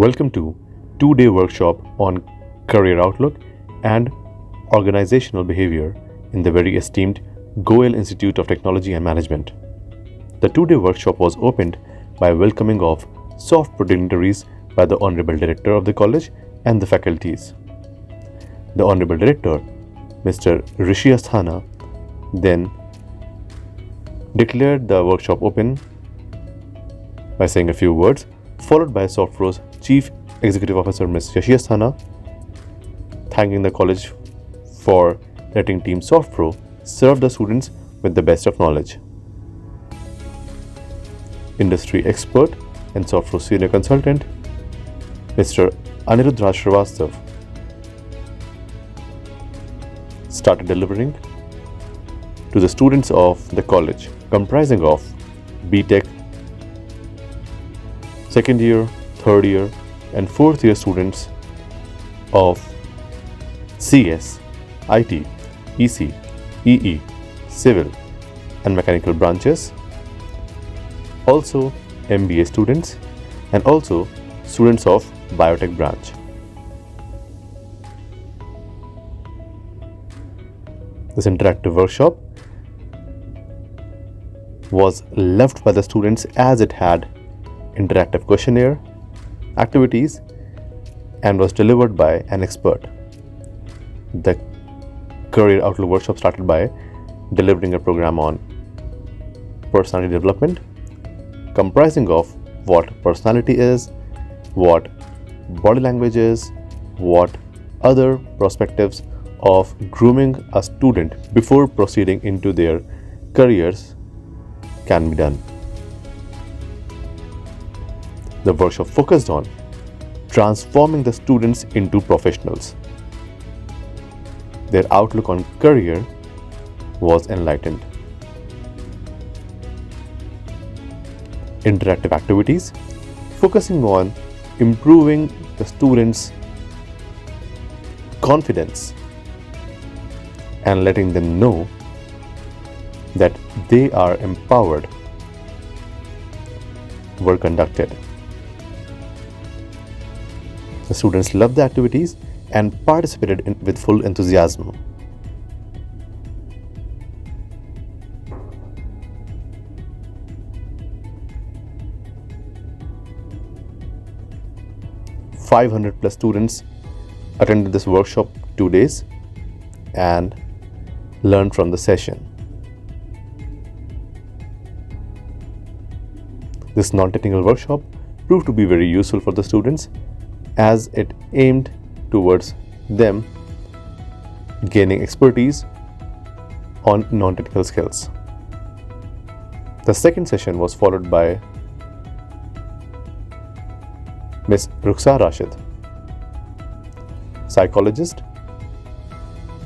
Welcome to 2-day workshop on career outlook and organizational behavior in the very esteemed Goel Institute of Technology and Management. The 2-day workshop was opened by welcoming of Softpro dignitaries by the Honorable Director of the college and the faculties. The Honorable Director, Mr. Srivastava, then declared the workshop open by saying a few words, followed by Softpro's Chief Executive Officer Ms. Srivastava, thanking the college for letting Team Softpro serve the students with the best of knowledge. Industry expert and Softpro senior consultant, Mr. Aniruddh R Srivastava, started delivering to the students of the college, comprising of Biotech, second year, third year, and fourth year students of CS, IT, EC, EE, Civil, and Mechanical branches, also MBA students, and also students of Biotech branch. This interactive workshop was loved by the students as it had interactive questionnaire, activities, and was delivered by an expert. The Career Outlook workshop started by delivering a program on personality development, comprising of what personality is, what body language is, what other perspectives of grooming a student before proceeding into their careers can be done. The workshop focused on transforming the students into professionals. Their outlook on career was enlightened. Interactive activities focusing on improving the students' confidence and letting them know that they are empowered were conducted. The students loved the activities and participated with full enthusiasm. +500 students attended this workshop 2 days and learned from the session. This non-technical workshop proved to be very useful for the students as it aimed towards them gaining expertise on non-technical skills. The second session was followed by Ms. Rukhsar Rashid, Psychologist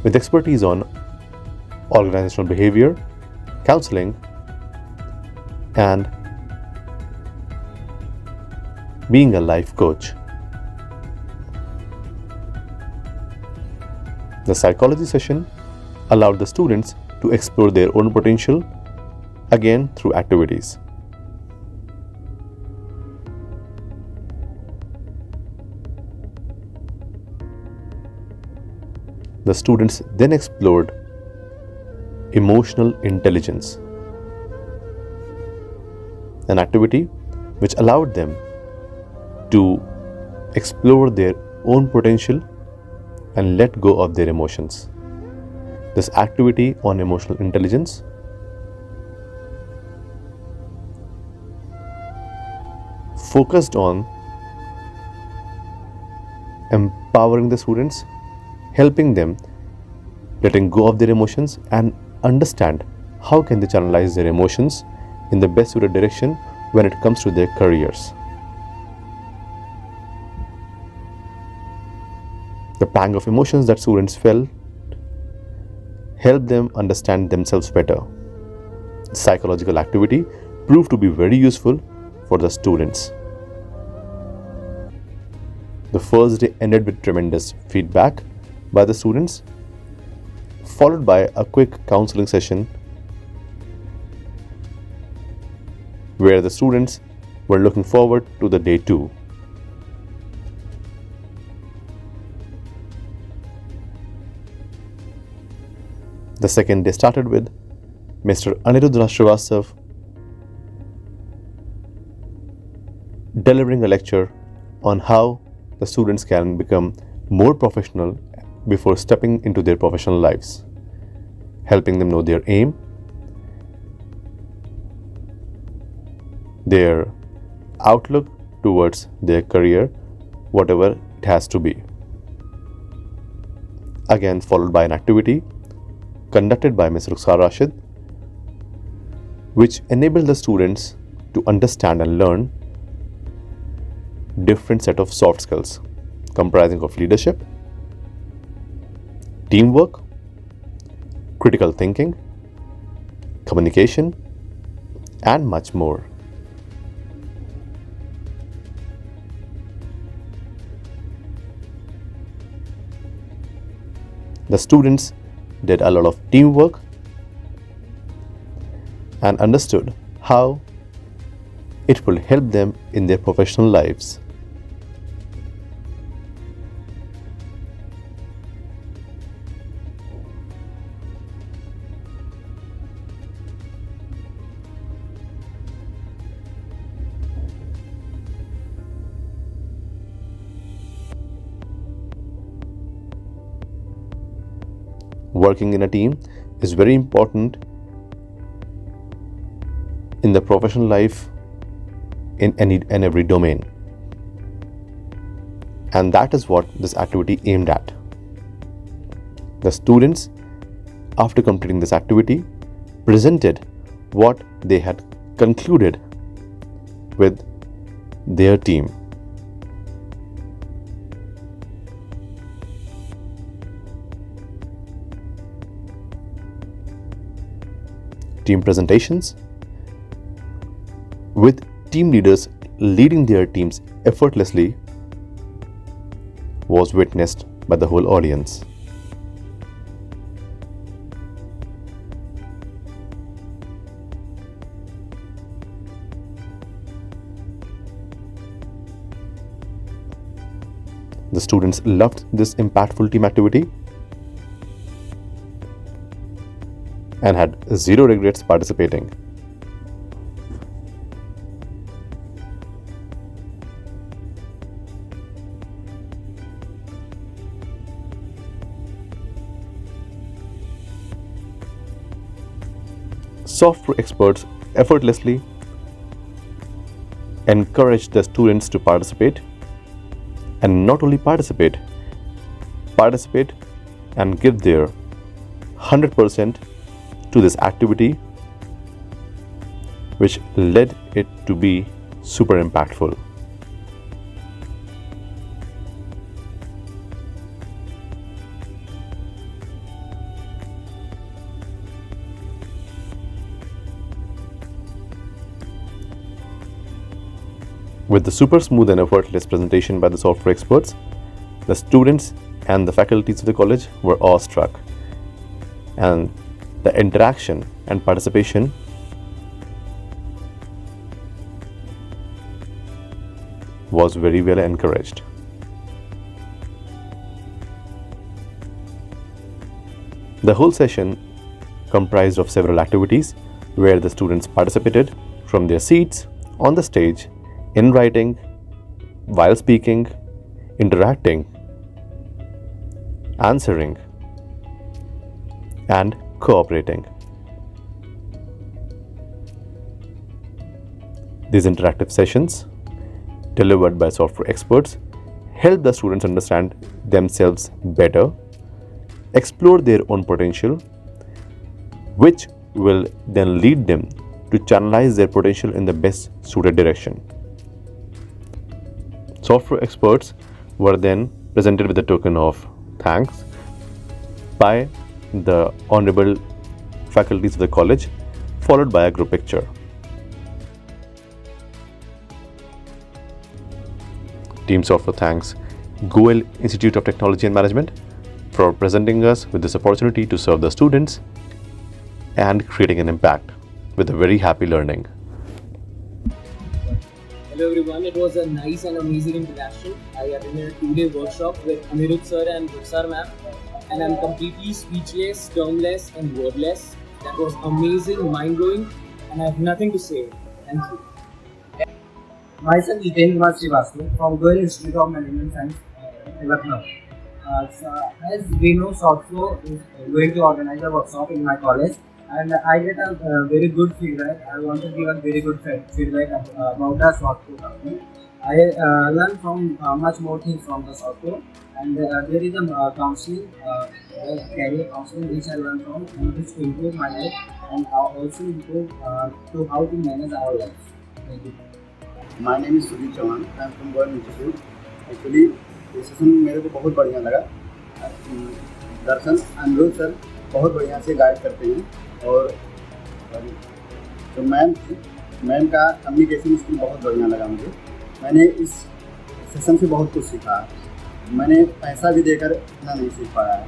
with expertise on organizational behavior, counseling, and being a life coach. The psychology session allowed the students to explore their own potential, again through activities. The students then explored emotional intelligence, an activity which allowed them to explore their own potential and let go of their emotions. This activity on emotional intelligence focused on empowering the students, helping them letting go of their emotions and understand how can they channelize their emotions in the best suited direction when it comes to their careers. The pang of emotions that students felt helped them understand themselves better. Psychological activity proved to be very useful for the students. The first day ended with tremendous feedback by the students, followed by a quick counseling session where the students were looking forward to the day 2. The second day started with Mr. Aniruddh R Srivastava delivering a lecture on how the students can become more professional before stepping into their professional lives, helping them know their aim, their outlook towards their career, whatever it has to be. Again, followed by an activity conducted by Ms. Rukhsar Rashid, which enabled the students to understand and learn different set of soft skills comprising of leadership, teamwork, critical thinking, communication, and much more. The students did a lot of teamwork and understood how it will help them in their professional lives. Working in a team is very important in the professional life in any and every domain. And that is what this activity aimed at. The students, after completing this activity, presented what they had concluded with their team. Team presentations with team leaders leading their teams effortlessly was witnessed by the whole audience. The students loved this impactful team activity and had zero regrets participating. Softpro experts effortlessly encouraged the students to participate, and not only participate and give their 100% to this activity, which led it to be super impactful. With the super smooth and effortless presentation by the Softpro experts, the students and the faculties of the college were awestruck, and the interaction and participation was very well encouraged. The whole session comprised of several activities where the students participated from their seats, on the stage, in writing, while speaking, interacting, answering, and cooperating. These interactive sessions, delivered by Softpro experts, help the students understand themselves better, explore their own potential, which will then lead them to channelize their potential in the best suited direction. Softpro experts were then presented with a token of thanks by the honorable faculties of the college, followed by a group picture. Team Softpro thanks Goel Institute of Technology and Management for presenting us with this opportunity to serve the students and creating an impact with a very happy learning. Hello everyone, it was a nice and amazing interaction. I attended a 2-day workshop with Aniruddh Sir and Rukhsar ma'am, and I'm completely speechless, termless, and wordless. That was amazing, mind-blowing, and I have nothing to say. Thank you. Myself GITM Srivastava from Goel Institute of Management Science, Lucknow. As we know, Softpro is going to organize a workshop in my college, and I get a very good feedback. I want to give a very good feedback about the Softpro company. I learned from much more things from the Softpro, and there is a counseling, career counseling which I learned from, and which improve my life and also improve to how to manage our life. Thank you. My name is Sudeep Chauhan, I am from Goyal institute. Actually ये session मेरे को बहुत बढ़िया लगा। दर्शन Anirudh sir बहुत बढ़िया से guide करते हैं, और जो मैम थी, मैम का कम्युनिकेशन स्किल बहुत बढ़िया लगा मुझे। मैंने इस सेशन से बहुत कुछ सीखा। मैंने पैसा भी देकर इतना नहीं सीख पाया है।